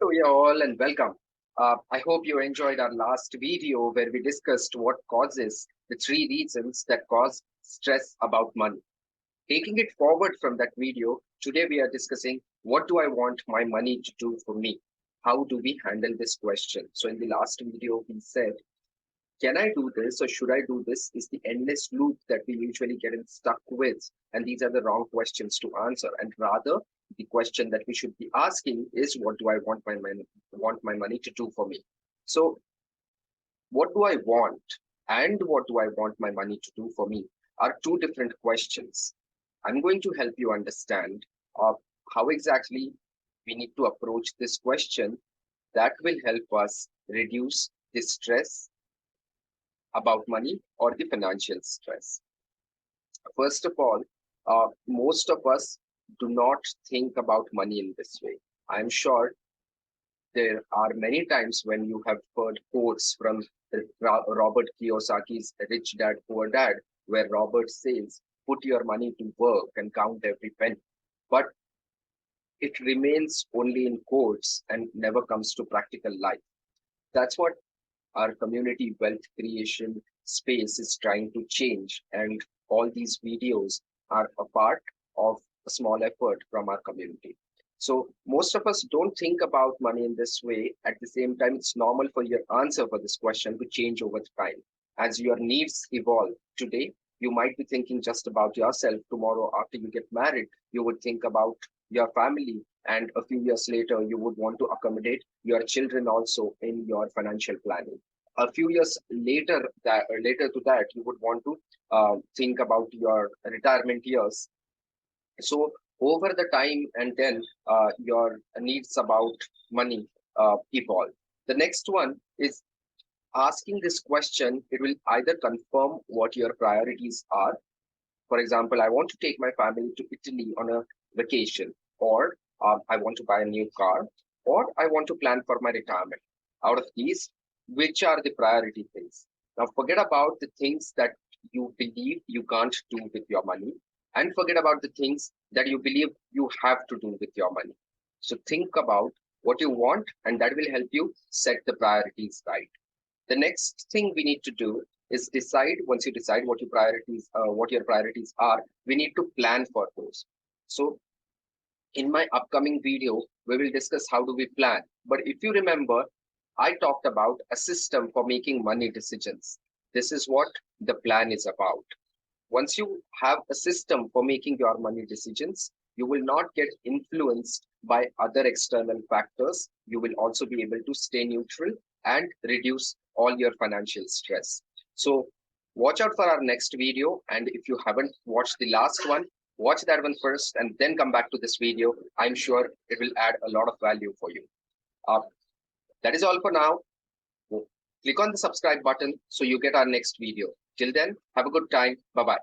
Hello, you all, and welcome. I hope you enjoyed our last video where we discussed what causes the three reasons that cause stress about money. Taking it forward from that video, today we are discussing what do I want my money to do for me? How do we handle this question? So, in the last video, we said, can I do this or should I do this? Is the endless loop that we usually get stuck with. And these are the wrong questions to answer. And rather, the question that we should be asking is, what do I want my money to do for me? So, what do I want and what do I want my money to do for me are two different questions. I'm going to help you understand how exactly we need to approach this question that will help us reduce the stress about money or the financial stress. First of all, most of us do not think about money in this way. I'm sure there are many times when you have heard quotes from Robert Kiyosaki's Rich Dad Poor Dad, where Robert says, put your money to work and count every penny. But it remains only in quotes and never comes to practical life. That's what our community wealth creation space is trying to change. And all these videos are a part of a small effort from our community. So most of us don't think about money in this way. At the same time, it's normal for your answer for this question to change over time. As your needs evolve today, you might be thinking just about yourself. Tomorrow, after you get married, you would think about your family. And a few years later, you would want to accommodate your children also in your financial planning. A few years later to that, you would want to think about your retirement years. So over the time and then your needs about money evolve. The next one is asking this question. It will either confirm what your priorities are. For example, I want to take my family to Italy on a vacation, or I want to buy a new car, or I want to plan for my retirement. Out of these, which are the priority things? Now, forget about the things that you believe you can't do with your money, and forget about the things that you believe you have to do with your money. So, think about what you want, and that will help you set the priorities right. The next thing we need to do is decide. Once you decide what your priorities are, we need to plan for those. So in my upcoming video, we will discuss how do we plan. But if you remember, I talked about a system for making money decisions. This is what the plan is about. Once you have a system for making your money decisions, you will not get influenced by other external factors. You will also be able to stay neutral and reduce all your financial stress. So watch out for our next video. And if you haven't watched the last one, watch that one first and then come back to this video. I'm sure it will add a lot of value for you. Uh, that is all for now. Click on the subscribe button so you get our next video. Till then, have a good time. Bye-bye.